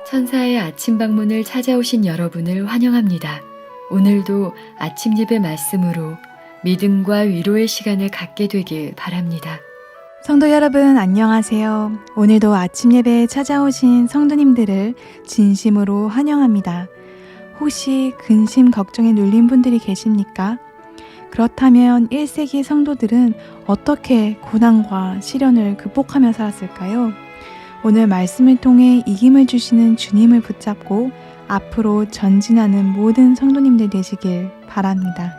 천사의 아침 방문을 찾아오신 여러분을 환영합니다. 오늘도 아침 예배 말씀으로 믿음과 위로의 시간을 갖게 되길 바랍니다. 성도 여러분 안녕하세요. 오늘도 아침 예배에 찾아오신 성도님들을 진심으로 환영합니다. 혹시 근심 걱정에 눌린 분들이 계십니까? 그렇다면 1세기 성도들은 어떻게 고난과 시련을 극복하며 살았을까요? 오늘 말씀을 통해 이김을 주시는 주님을 붙잡고 앞으로 전진하는 모든 성도님들 되시길 바랍니다.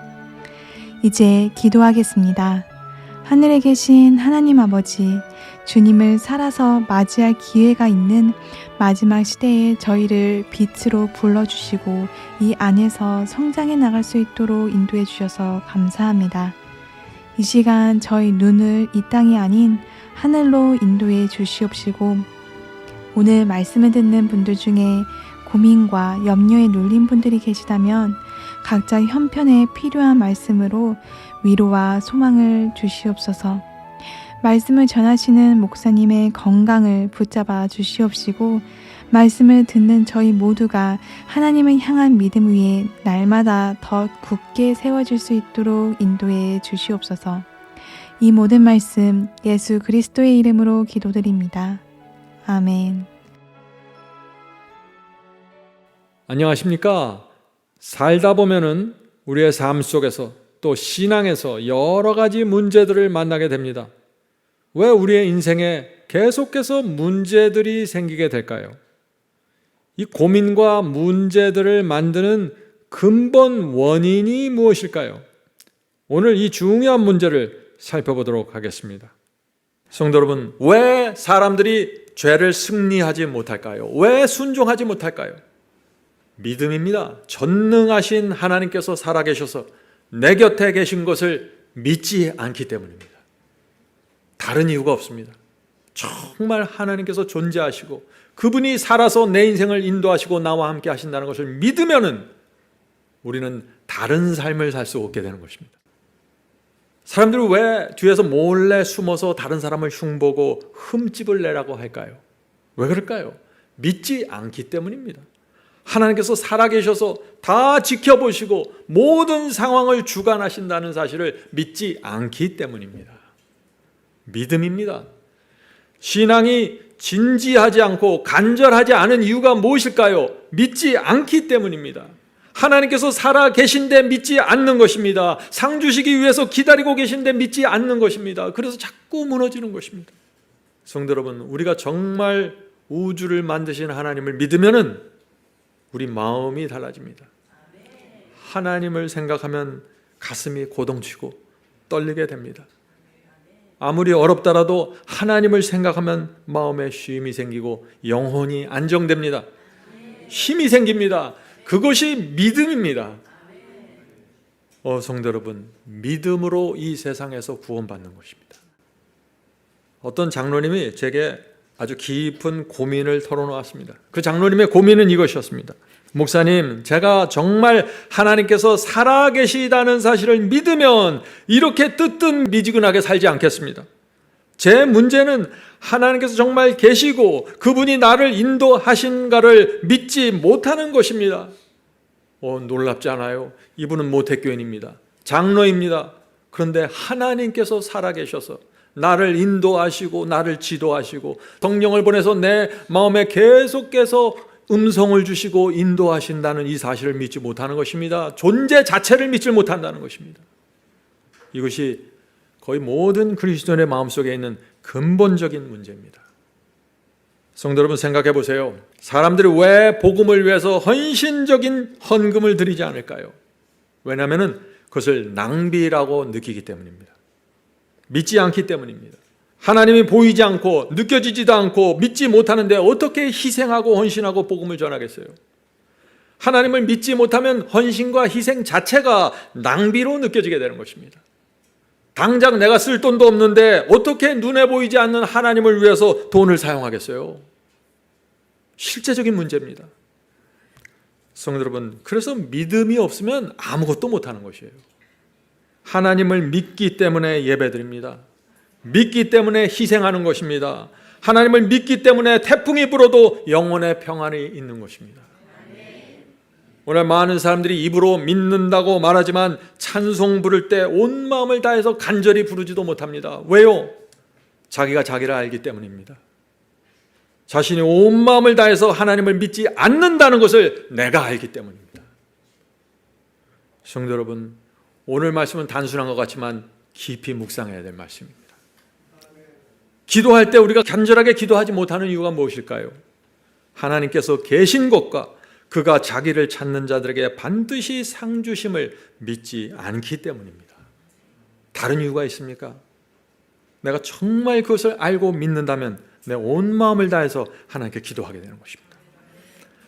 이제 기도하겠습니다. 하늘에 계신 하나님 아버지, 주님을 살아서 맞이할 기회가 있는 마지막 시대에 저희를 빛으로 불러주시고 이 안에서 성장해 나갈 수 있도록 인도해 주셔서 감사합니다. 이 시간 저희 눈을 이 땅이 아닌 하늘로 인도해 주시옵시고 오늘 말씀을 듣는 분들 중에 고민과 염려에 눌린 분들이 계시다면 각자 형편에 필요한 말씀으로 위로와 소망을 주시옵소서. 말씀을 전하시는 목사님의 건강을 붙잡아 주시옵시고 말씀을 듣는 저희 모두가 하나님을 향한 믿음 위에 날마다 더 굳게 세워질 수 있도록 인도해 주시옵소서. 이 모든 말씀 예수 그리스도의 이름으로 기도드립니다. 아멘. 안녕하십니까? 살다 보면은 우리의 삶 속에서 또 신앙에서 여러 가지 문제들을 만나게 됩니다. 왜 우리의 인생에 계속해서 문제들이 생기게 될까요? 이 고민과 문제들을 만드는 근본 원인이 무엇일까요? 오늘 이 중요한 문제를 살펴보도록 하겠습니다. 성도 여러분, 왜 사람들이 죄를 승리하지 못할까요? 왜 순종하지 못할까요? 믿음입니다. 전능하신 하나님께서 살아계셔서 내 곁에 계신 것을 믿지 않기 때문입니다. 다른 이유가 없습니다. 정말 하나님께서 존재하시고 그분이 살아서 내 인생을 인도하시고 나와 함께 하신다는 것을 믿으면은 우리는 다른 삶을 살 수 없게 되는 것입니다. 사람들은 왜 뒤에서 몰래 숨어서 다른 사람을 흉보고 흠집을 내라고 할까요? 왜 그럴까요? 믿지 않기 때문입니다. 하나님께서 살아계셔서 다 지켜보시고 모든 상황을 주관하신다는 사실을 믿지 않기 때문입니다. 믿음입니다. 신앙이 진지하지 않고 간절하지 않은 이유가 무엇일까요? 믿지 않기 때문입니다. 하나님께서 살아계신데 믿지 않는 것입니다. 상 주시기 위해서 기다리고 계신데 믿지 않는 것입니다. 그래서 자꾸 무너지는 것입니다. 성도 여러분, 우리가 정말 우주를 만드신 하나님을 믿으면은 우리 마음이 달라집니다. 하나님을 생각하면 가슴이 고동치고 떨리게 됩니다. 아무리 어렵더라도 하나님을 생각하면 마음에 쉼이 생기고 영혼이 안정됩니다. 힘이 생깁니다. 그것이 믿음입니다. 성도 여러분, 믿음으로 이 세상에서 구원받는 것입니다. 어떤 장로님이 제게 아주 깊은 고민을 털어놓았습니다. 그 장로님의 고민은 이것이었습니다. 목사님, 제가 정말 하나님께서 살아계시다는 사실을 믿으면 이렇게 뜨뜻미지근하게 살지 않겠습니다. 제 문제는 하나님께서 정말 계시고 그분이 나를 인도하신가를 믿지 못하는 것입니다. 놀랍지 않아요? 이분은 모태교인입니다. 장로입니다. 그런데 하나님께서 살아계셔서 나를 인도하시고 나를 지도하시고 성령을 보내서 내 마음에 계속해서 음성을 주시고 인도하신다는 이 사실을 믿지 못하는 것입니다. 존재 자체를 믿지 못한다는 것입니다. 이것이 거의 모든 그리스도인의 마음속에 있는 근본적인 문제입니다. 성도 여러분, 생각해 보세요. 사람들이 왜 복음을 위해서 헌신적인 헌금을 드리지 않을까요? 왜냐하면 그것을 낭비라고 느끼기 때문입니다. 믿지 않기 때문입니다. 하나님이 보이지 않고 느껴지지도 않고 믿지 못하는데 어떻게 희생하고 헌신하고 복음을 전하겠어요? 하나님을 믿지 못하면 헌신과 희생 자체가 낭비로 느껴지게 되는 것입니다. 당장 내가 쓸 돈도 없는데 어떻게 눈에 보이지 않는 하나님을 위해서 돈을 사용하겠어요? 실제적인 문제입니다. 성도 여러분, 그래서 믿음이 없으면 아무것도 못하는 것이에요. 하나님을 믿기 때문에 예배드립니다. 믿기 때문에 희생하는 것입니다. 하나님을 믿기 때문에 태풍이 불어도 영혼의 평안이 있는 것입니다. 오늘 많은 사람들이 입으로 믿는다고 말하지만 찬송 부를 때 온 마음을 다해서 간절히 부르지도 못합니다. 왜요? 자기가 자기를 알기 때문입니다. 자신이 온 마음을 다해서 하나님을 믿지 않는다는 것을 내가 알기 때문입니다. 성도 여러분, 오늘 말씀은 단순한 것 같지만 깊이 묵상해야 될 말씀입니다. 기도할 때 우리가 간절하게 기도하지 못하는 이유가 무엇일까요? 하나님께서 계신 것과 그가 자기를 찾는 자들에게 반드시 상 주심을 믿지 않기 때문입니다. 다른 이유가 있습니까? 내가 정말 그것을 알고 믿는다면 내 온 마음을 다해서 하나님께 기도하게 되는 것입니다.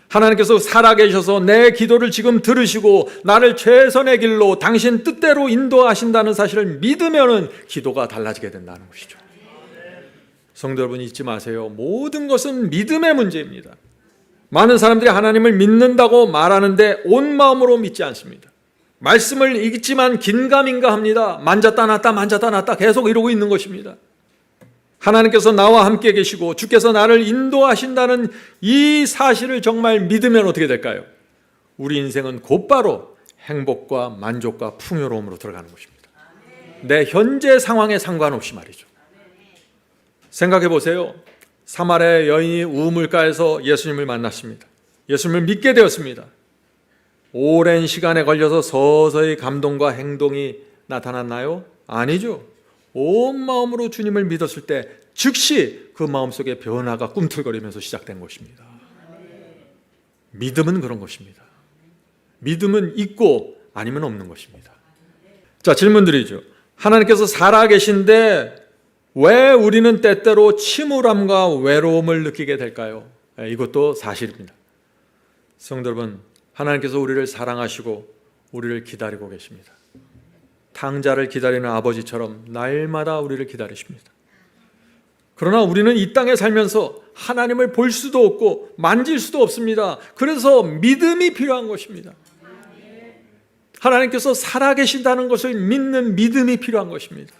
하나님께서 살아계셔서 내 기도를 지금 들으시고 나를 최선의 길로 당신 뜻대로 인도하신다는 사실을 믿으면 기도가 달라지게 된다는 것이죠. 성도 여러분, 잊지 마세요. 모든 것은 믿음의 문제입니다. 많은 사람들이 하나님을 믿는다고 말하는데 온 마음으로 믿지 않습니다. 말씀을 읽지만 긴가민가 합니다. 만졌다 놨다 만졌다 놨다 계속 이러고 있는 것입니다. 하나님께서 나와 함께 계시고 주께서 나를 인도하신다는 이 사실을 정말 믿으면 어떻게 될까요? 우리 인생은 곧바로 행복과 만족과 풍요로움으로 들어가는 것입니다. 내 현재 상황에 상관없이 말이죠. 생각해 보세요. 사마리아 여인이 우물가에서 예수님을 만났습니다. 예수님을 믿게 되었습니다. 오랜 시간에 걸려서 서서히 감동과 행동이 나타났나요? 아니죠. 온 마음으로 주님을 믿었을 때 즉시 그 마음속에 변화가 꿈틀거리면서 시작된 것입니다. 믿음은 그런 것입니다. 믿음은 있고 아니면 없는 것입니다. 자, 질문 드리죠. 하나님께서 살아계신데 왜 우리는 때때로 침울함과 외로움을 느끼게 될까요? 이것도 사실입니다. 성도 여러분, 하나님께서 우리를 사랑하시고 우리를 기다리고 계십니다. 탕자를 기다리는 아버지처럼 날마다 우리를 기다리십니다. 그러나 우리는 이 땅에 살면서 하나님을 볼 수도 없고 만질 수도 없습니다. 그래서 믿음이 필요한 것입니다. 하나님께서 살아계신다는 것을 믿는 믿음이 필요한 것입니다.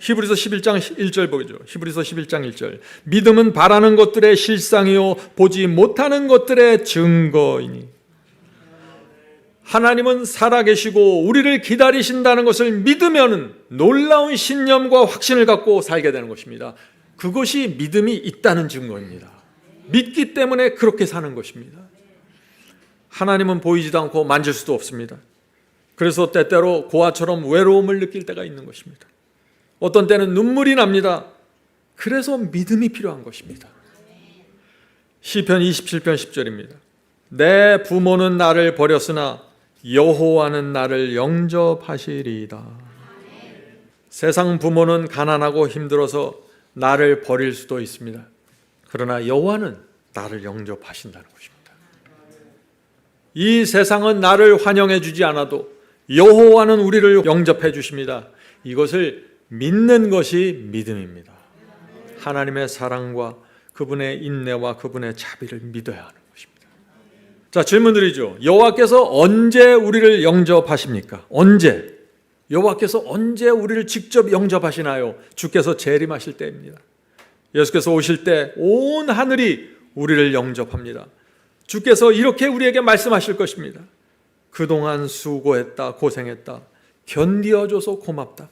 히브리서 11장 1절 보죠. 히브리서 11장 1절. 믿음은 바라는 것들의 실상이요 보지 못하는 것들의 증거이니. 하나님은 살아계시고 우리를 기다리신다는 것을 믿으면 놀라운 신념과 확신을 갖고 살게 되는 것입니다. 그것이 믿음이 있다는 증거입니다. 믿기 때문에 그렇게 사는 것입니다. 하나님은 보이지도 않고 만질 수도 없습니다. 그래서 때때로 고아처럼 외로움을 느낄 때가 있는 것입니다. 어떤 때는 눈물이 납니다. 그래서 믿음이 필요한 것입니다. 시편 27편 10절입니다. 내 부모는 나를 버렸으나 여호와는 나를 영접하시리이다. 세상 부모는 가난하고 힘들어서 나를 버릴 수도 있습니다. 그러나 여호와는 나를 영접하신다는 것입니다. 이 세상은 나를 환영해 주지 않아도 여호와는 우리를 영접해 주십니다. 이것을 믿는 것이 믿음입니다. 하나님의 사랑과 그분의 인내와 그분의 자비를 믿어야 하는 것입니다. 자, 질문 드리죠. 여호와께서 언제 우리를 영접하십니까? 언제? 여호와께서 언제 우리를 직접 영접하시나요? 주께서 재림하실 때입니다. 예수께서 오실 때 온 하늘이 우리를 영접합니다. 주께서 이렇게 우리에게 말씀하실 것입니다. 그동안 수고했다, 고생했다, 견디어줘서 고맙다.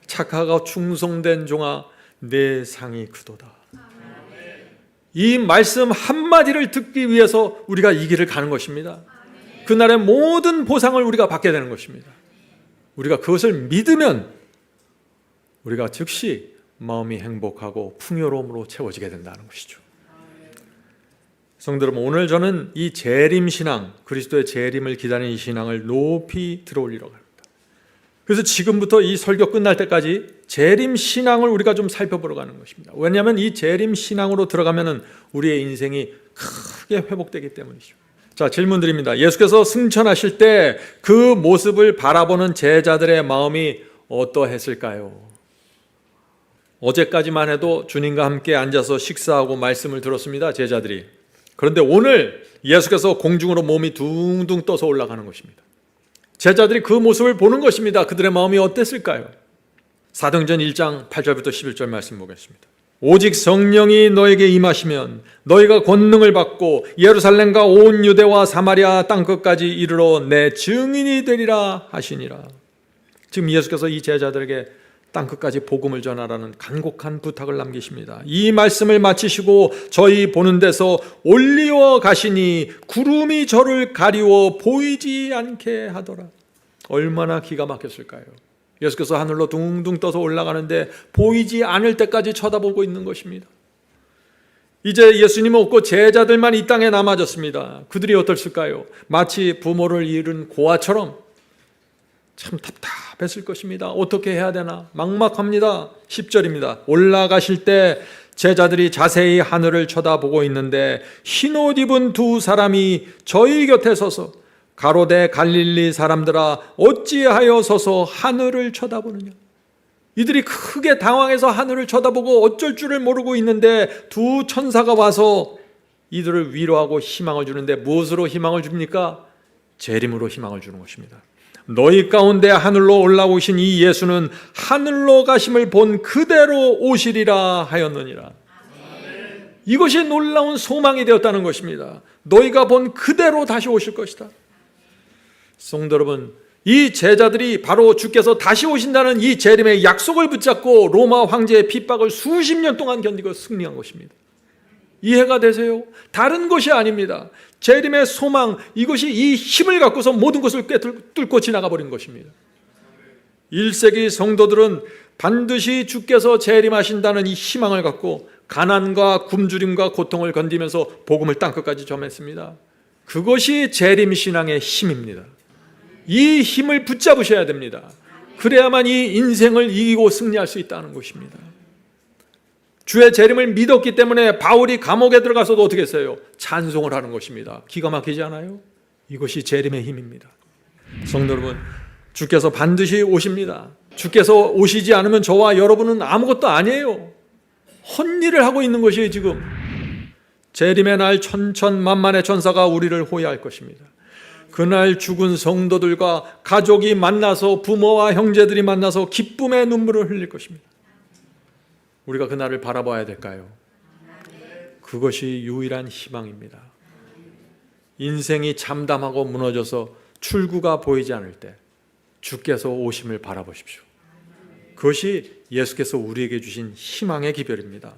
착하고 충성된 종아, 내 상이 크도다. 이 말씀 한마디를 듣기 위해서 우리가 이 길을 가는 것입니다. 그날의 모든 보상을 우리가 받게 되는 것입니다. 우리가 그것을 믿으면 우리가 즉시 마음이 행복하고 풍요로움으로 채워지게 된다는 것이죠. 성도 여러분, 오늘 저는 이 재림신앙, 그리스도의 재림을 기다리는 이 신앙을 높이 들어올리러 갑니다. 그래서 지금부터 이 설교 끝날 때까지 재림신앙을 우리가 좀 살펴보러 가는 것입니다. 왜냐하면 이 재림신앙으로 들어가면 우리의 인생이 크게 회복되기 때문이죠. 자, 질문 드립니다. 예수께서 승천하실 때 그 모습을 바라보는 제자들의 마음이 어떠했을까요? 어제까지만 해도 주님과 함께 앉아서 식사하고 말씀을 들었습니다, 제자들이. 그런데 오늘 예수께서 공중으로 몸이 둥둥 떠서 올라가는 것입니다. 제자들이 그 모습을 보는 것입니다. 그들의 마음이 어땠을까요? 사도행전 1장 8절부터 11절 말씀 보겠습니다. 오직 성령이 너에게 임하시면 너희가 권능을 받고 예루살렘과 온 유대와 사마리아 땅끝까지 이르러 내 증인이 되리라 하시니라. 지금 예수께서 이 제자들에게 땅끝까지 복음을 전하라는 간곡한 부탁을 남기십니다. 이 말씀을 마치시고 저희 보는 데서 올리워 가시니 구름이 저를 가리워 보이지 않게 하더라. 얼마나 기가 막혔을까요? 예수께서 하늘로 둥둥 떠서 올라가는데 보이지 않을 때까지 쳐다보고 있는 것입니다. 이제 예수님은 없고 제자들만 이 땅에 남아졌습니다. 그들이 어떨까요? 마치 부모를 잃은 고아처럼 참 답답했을 것입니다. 어떻게 해야 되나 막막합니다. 10절입니다. 올라가실 때 제자들이 자세히 하늘을 쳐다보고 있는데 흰옷 입은 두 사람이 저희 곁에 서서 가로되 갈릴리 사람들아 어찌하여 서서 하늘을 쳐다보느냐. 이들이 크게 당황해서 하늘을 쳐다보고 어쩔 줄을 모르고 있는데 두 천사가 와서 이들을 위로하고 희망을 주는데 무엇으로 희망을 줍니까? 재림으로 희망을 주는 것입니다. 너희 가운데 하늘로 올라오신 이 예수는 하늘로 가심을 본 그대로 오시리라 하였느니라. 이것이 놀라운 소망이 되었다는 것입니다. 너희가 본 그대로 다시 오실 것이다. 성도 여러분, 이 제자들이 바로 주께서 다시 오신다는 이 재림의 약속을 붙잡고 로마 황제의 핍박을 수십 년 동안 견디고 승리한 것입니다. 이해가 되세요? 다른 것이 아닙니다. 재림의 소망, 이것이 이 힘을 갖고서 모든 것을 뚫고 지나가 버린 것입니다. 1세기 성도들은 반드시 주께서 재림하신다는 이 희망을 갖고 가난과 굶주림과 고통을 견디면서 복음을 땅끝까지 전했습니다. 그것이 재림신앙의 힘입니다. 이 힘을 붙잡으셔야 됩니다. 그래야만 이 인생을 이기고 승리할 수 있다는 것입니다. 주의 재림을 믿었기 때문에 바울이 감옥에 들어가서도 어떻게 했어요? 찬송을 하는 것입니다. 기가 막히지 않아요? 이것이 재림의 힘입니다. 성도 여러분, 주께서 반드시 오십니다. 주께서 오시지 않으면 저와 여러분은 아무것도 아니에요. 헛일을 하고 있는 것이에요. 지금 재림의 날 천천만만의 천사가 우리를 호위할 것입니다. 그날 죽은 성도들과 가족이 만나서 부모와 형제들이 만나서 기쁨의 눈물을 흘릴 것입니다. 우리가 그날을 바라봐야 될까요? 그것이 유일한 희망입니다. 인생이 참담하고 무너져서 출구가 보이지 않을 때 주께서 오심을 바라보십시오. 그것이 예수께서 우리에게 주신 희망의 기별입니다.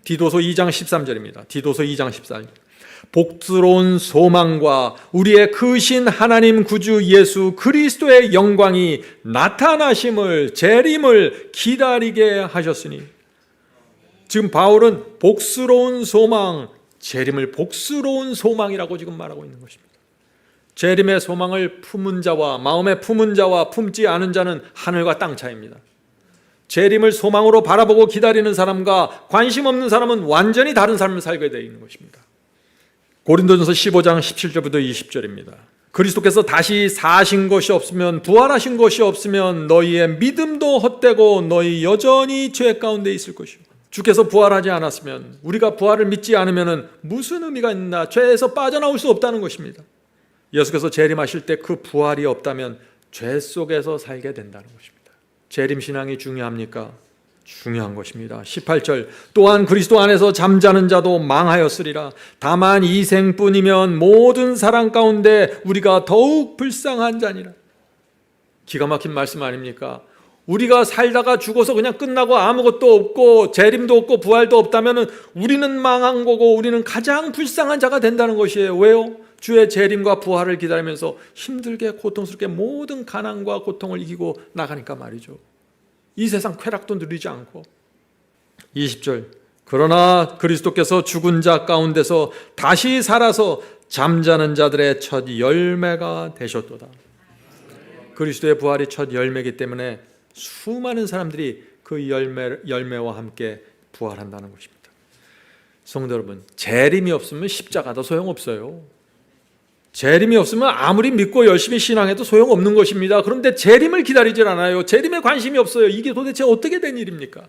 디도서 2장 13절입니다. 디도서 2장 14절. 복스러운 소망과 우리의 크신 하나님 구주 예수 그리스도의 영광이 나타나심을, 재림을 기다리게 하셨으니, 지금 바울은 복스러운 소망, 재림을 복스러운 소망이라고 지금 말하고 있는 것입니다. 재림의 소망을 품은 자와 마음에 품은 자와 품지 않은 자는 하늘과 땅 차이입니다. 재림을 소망으로 바라보고 기다리는 사람과 관심 없는 사람은 완전히 다른 삶을 살게 되어 있는 것입니다. 고린도전서 15장 17절부터 20절입니다. 그리스도께서 다시 사신 것이 없으면, 부활하신 것이 없으면 너희의 믿음도 헛되고 너희 여전히 죄 가운데 있을 것이요. 주께서 부활하지 않았으면, 우리가 부활을 믿지 않으면 무슨 의미가 있나? 죄에서 빠져나올 수 없다는 것입니다. 예수께서 재림하실 때 그 부활이 없다면 죄 속에서 살게 된다는 것입니다. 재림신앙이 중요합니까? 중요한 것입니다. 18절, 또한 그리스도 안에서 잠자는 자도 망하였으리라. 다만 이 생뿐이면 모든 사람 가운데 우리가 더욱 불쌍한 자니라. 기가 막힌 말씀 아닙니까? 우리가 살다가 죽어서 그냥 끝나고 아무것도 없고 재림도 없고 부활도 없다면 우리는 망한 거고 우리는 가장 불쌍한 자가 된다는 것이에요. 왜요? 주의 재림과 부활을 기다리면서 힘들게 고통스럽게 모든 가난과 고통을 이기고 나가니까 말이죠. 이 세상 쾌락도 누리지 않고. 20절, 그러나 그리스도께서 죽은 자 가운데서 다시 살아서 잠자는 자들의 첫 열매가 되셨도다. 그리스도의 부활이 첫 열매이기 때문에 수많은 사람들이 그 열매와 함께 부활한다는 것입니다. 성도 여러분, 재림이 없으면 십자가도 소용없어요. 재림이 없으면 아무리 믿고 열심히 신앙해도 소용없는 것입니다. 그런데 재림을 기다리질 않아요. 재림에 관심이 없어요. 이게 도대체 어떻게 된 일입니까?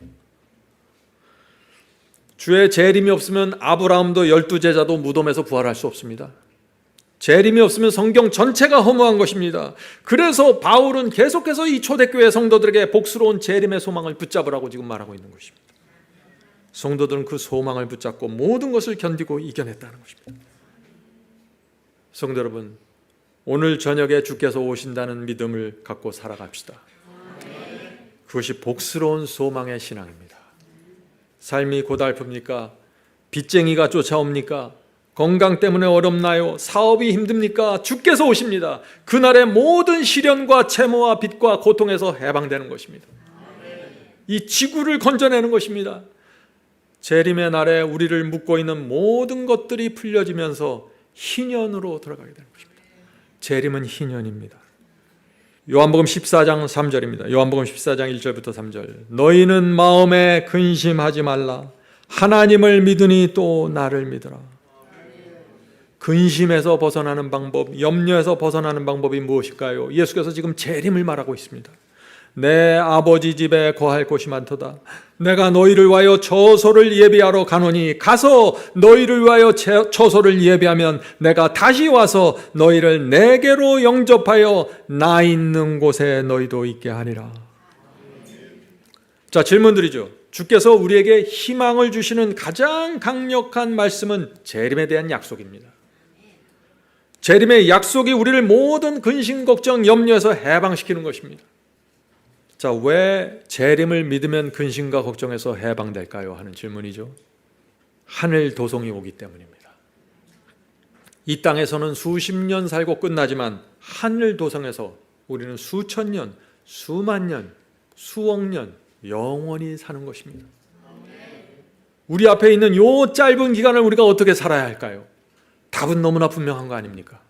주의 재림이 없으면 아브라함도 12제자도 무덤에서 부활할 수 없습니다. 재림이 없으면 성경 전체가 허무한 것입니다. 그래서 바울은 계속해서 이 초대교회 성도들에게 복스러운 재림의 소망을 붙잡으라고 지금 말하고 있는 것입니다. 성도들은 그 소망을 붙잡고 모든 것을 견디고 이겨냈다는 것입니다. 성도 여러분, 오늘 저녁에 주께서 오신다는 믿음을 갖고 살아갑시다. 그것이 복스러운 소망의 신앙입니다. 삶이 고달픕니까? 빚쟁이가 쫓아옵니까? 건강 때문에 어렵나요? 사업이 힘듭니까? 주께서 오십니다. 그날의 모든 시련과 채무와 빚과 고통에서 해방되는 것입니다. 이 지구를 건져내는 것입니다. 재림의 날에 우리를 묶고 있는 모든 것들이 풀려지면서 희년으로 들어가게 되는 것입니다. 재림은 희년입니다. 요한복음 14장 3절입니다. 요한복음 14장 1절부터 3절. 너희는 마음에 근심하지 말라. 하나님을 믿으니 또 나를 믿으라. 근심에서 벗어나는 방법, 염려에서 벗어나는 방법이 무엇일까요? 예수께서 지금 재림을 말하고 있습니다. 내 아버지 집에 거할 곳이 많도다. 내가 너희를 위하여 처소를 예비하러 가노니 가서 너희를 위하여 처소를 예비하면 내가 다시 와서 너희를 내게로 영접하여 나 있는 곳에 너희도 있게 하리라. 자, 질문 드리죠. 주께서 우리에게 희망을 주시는 가장 강력한 말씀은 재림에 대한 약속입니다. 재림의 약속이 우리를 모든 근심, 걱정, 염려에서 해방시키는 것입니다. 자, 왜 재림을 믿으면 근심과 걱정에서 해방될까요? 하는 질문이죠. 하늘 도성이 오기 때문입니다. 이 땅에서는 수십 년 살고 끝나지만 하늘 도성에서 우리는 수천 년, 수만 년, 수억 년 영원히 사는 것입니다. 우리 앞에 있는 요 짧은 기간을 우리가 어떻게 살아야 할까요? 답은 너무나 분명한 거 아닙니까?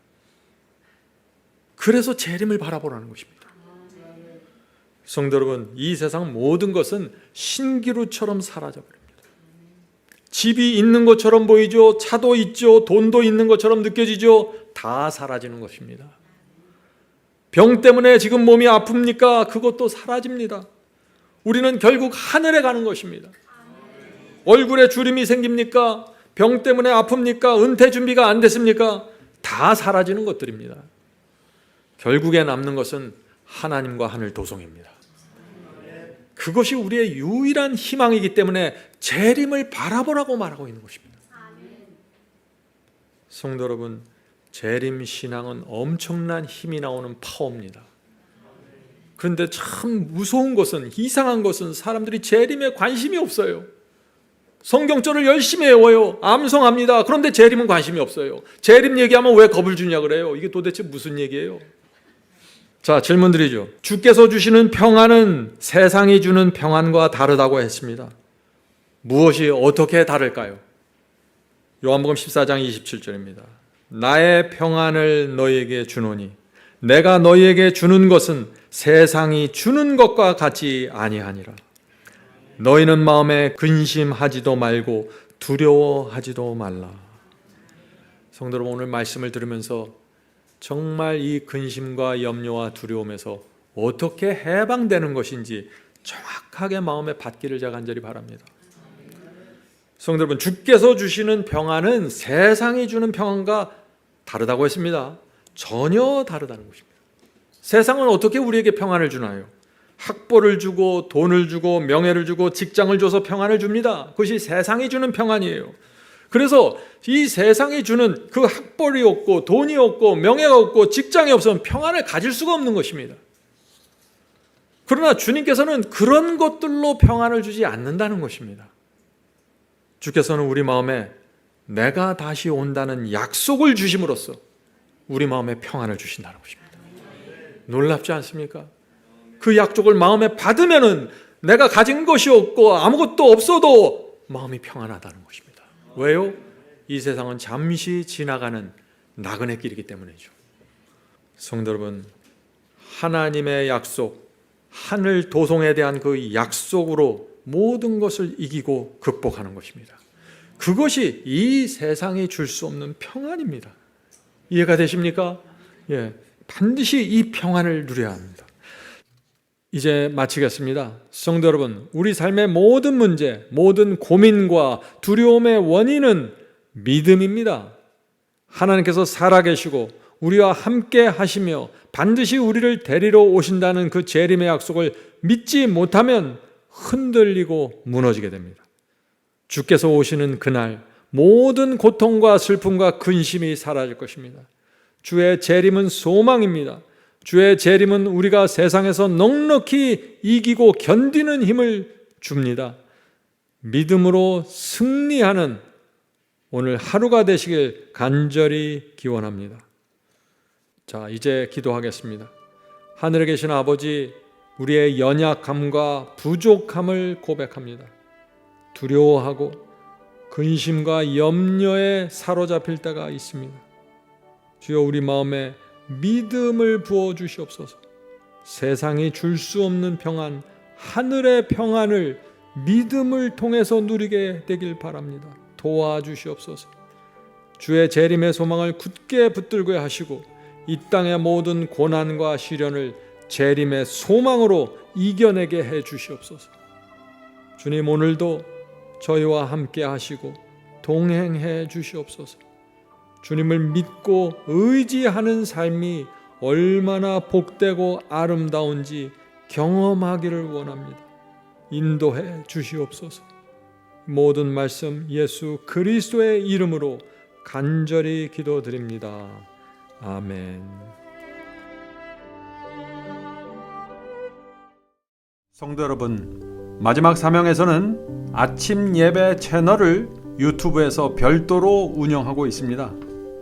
그래서 재림을 바라보라는 것입니다. 성도 여러분, 이 세상 모든 것은 신기루처럼 사라져버립니다. 집이 있는 것처럼 보이죠. 차도 있죠. 돈도 있는 것처럼 느껴지죠. 다 사라지는 것입니다. 병 때문에 지금 몸이 아픕니까? 그것도 사라집니다. 우리는 결국 하늘에 가는 것입니다. 얼굴에 주름이 생깁니까? 병 때문에 아픕니까? 은퇴 준비가 안 됐습니까? 다 사라지는 것들입니다. 결국에 남는 것은 하나님과 하늘 도성입니다. 그것이 우리의 유일한 희망이기 때문에 재림을 바라보라고 말하고 있는 것입니다. 성도 여러분, 재림 신앙은 엄청난 힘이 나오는 파워입니다. 그런데 참 무서운 것은, 이상한 것은 사람들이 재림에 관심이 없어요. 성경절을 열심히 외워요. 암송합니다. 그런데 재림은 관심이 없어요. 재림 얘기하면 왜 겁을 주냐 그래요. 이게 도대체 무슨 얘기예요? 자, 질문 드리죠. 주께서 주시는 평안은 세상이 주는 평안과 다르다고 했습니다. 무엇이 어떻게 다를까요? 요한복음 14장 27절입니다. 나의 평안을 너희에게 주노니 내가 너희에게 주는 것은 세상이 주는 것과 같이 아니하니라. 너희는 마음에 근심하지도 말고 두려워하지도 말라. 성도 여러분, 오늘 말씀을 들으면서 정말 이 근심과 염려와 두려움에서 어떻게 해방되는 것인지 정확하게 마음에 받기를 제가 간절히 바랍니다. 성도 여러분, 주께서 주시는 평안은 세상이 주는 평안과 다르다고 했습니다. 전혀 다르다는 것입니다. 세상은 어떻게 우리에게 평안을 주나요? 학벌을 주고 돈을 주고 명예를 주고 직장을 줘서 평안을 줍니다. 그것이 세상이 주는 평안이에요. 그래서 이 세상이 주는 그 학벌이 없고 돈이 없고 명예가 없고 직장이 없으면 평안을 가질 수가 없는 것입니다. 그러나 주님께서는 그런 것들로 평안을 주지 않는다는 것입니다. 주께서는 우리 마음에 내가 다시 온다는 약속을 주심으로써 우리 마음에 평안을 주신다는 것입니다. 놀랍지 않습니까? 그 약속을 마음에 받으면은 내가 가진 것이 없고 아무것도 없어도 마음이 평안하다는 것입니다. 왜요? 이 세상은 잠시 지나가는 나그네 길이기 때문이죠. 성도 여러분, 하나님의 약속, 하늘 도성에 대한 그 약속으로 모든 것을 이기고 극복하는 것입니다. 그것이 이 세상이 줄 수 없는 평안입니다. 이해가 되십니까? 예, 반드시 이 평안을 누려야 합니다. 이제 마치겠습니다. 성도 여러분, 우리 삶의 모든 문제, 모든 고민과 두려움의 원인은 믿음입니다. 하나님께서 살아계시고 우리와 함께 하시며 반드시 우리를 데리러 오신다는 그 재림의 약속을 믿지 못하면 흔들리고 무너지게 됩니다. 주께서 오시는 그날 모든 고통과 슬픔과 근심이 사라질 것입니다. 주의 재림은 소망입니다. 주의 재림은 우리가 세상에서 넉넉히 이기고 견디는 힘을 줍니다. 믿음으로 승리하는 오늘 하루가 되시길 간절히 기원합니다. 자, 이제 기도하겠습니다. 하늘에 계신 아버지, 우리의 연약함과 부족함을 고백합니다. 두려워하고 근심과 염려에 사로잡힐 때가 있습니다. 주여, 우리 마음에 믿음을 부어 주시옵소서. 세상이 줄 수 없는 평안, 하늘의 평안을 믿음을 통해서 누리게 되길 바랍니다. 도와주시옵소서. 주의 재림의 소망을 굳게 붙들게 하시고 이 땅의 모든 고난과 시련을 재림의 소망으로 이겨내게 해 주시옵소서. 주님, 오늘도 저희와 함께 하시고 동행해 주시옵소서. 주님을 믿고 의지하는 삶이 얼마나 복되고 아름다운지 경험하기를 원합니다. 인도해 주시옵소서. 모든 말씀 예수 그리스도의 이름으로 간절히 기도드립니다. 아멘. 성도 여러분, 마지막 사명에서는 아침 예배 채널을 유튜브에서 별도로 운영하고 있습니다.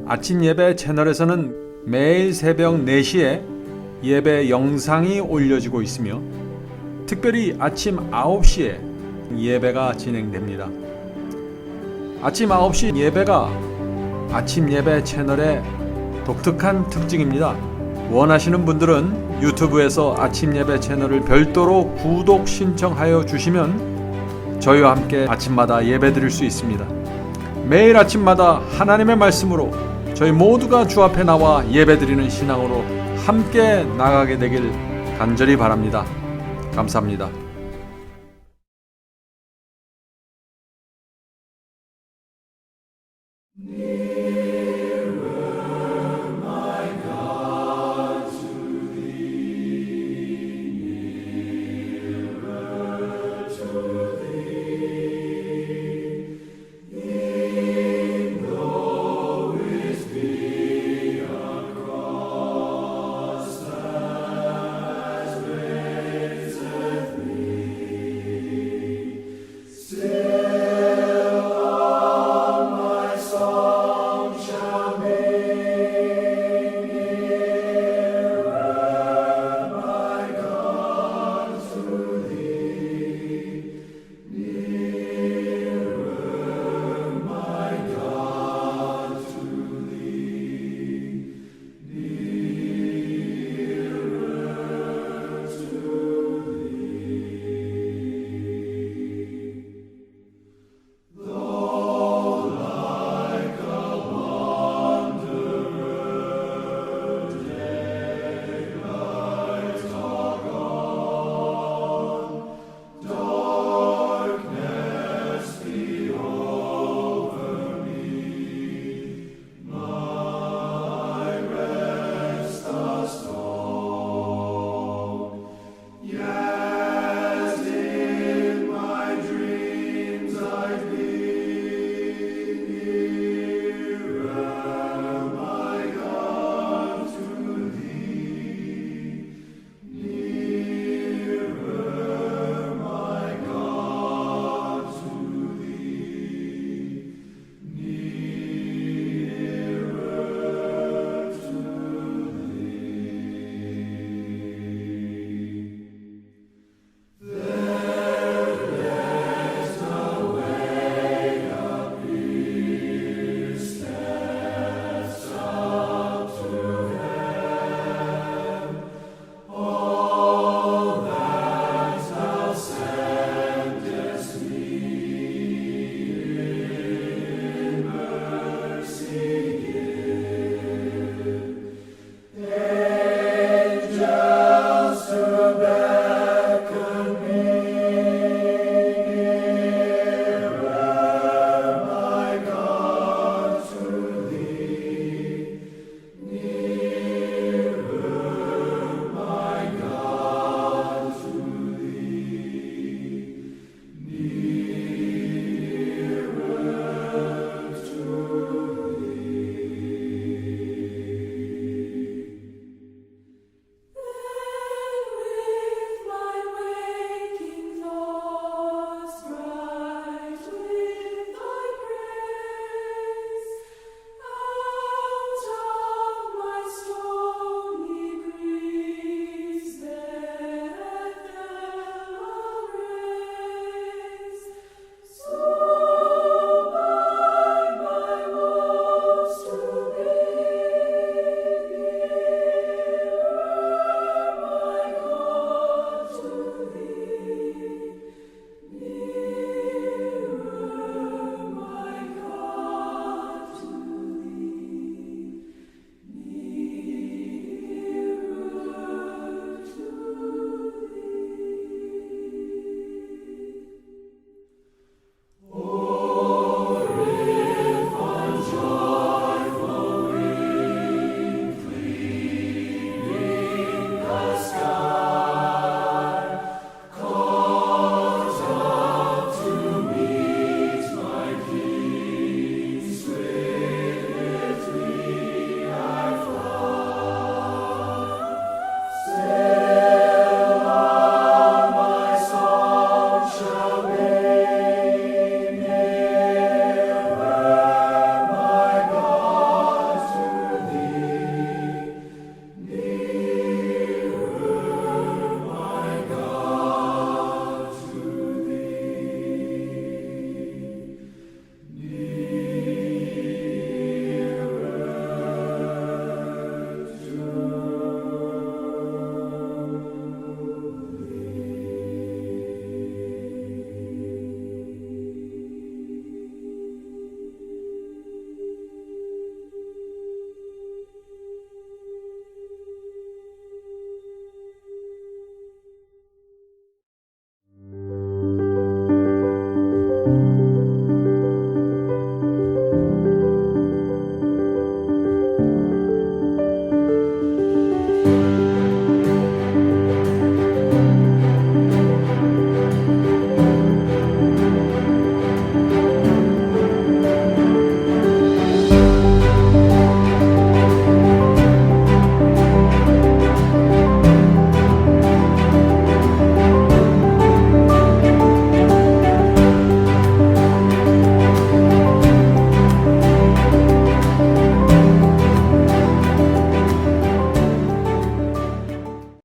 아침 예배 채널에서는 매일 새벽 4시에 예배 영상이 올려지고 있으며 특별히 아침 9시에 예배가 진행됩니다. 아침 9시 예배가 아침 예배 채널의 독특한 특징입니다. 원하시는 분들은 유튜브에서 아침 예배 채널을 별도로 구독 신청하여 주시면 저희와 함께 아침마다 예배 드릴 수 있습니다. 매일 아침마다 하나님의 말씀으로 저희 모두가 주 앞에 나와 예배 드리는 신앙으로 함께 나가게 되길 간절히 바랍니다. 감사합니다. Nearer, my God.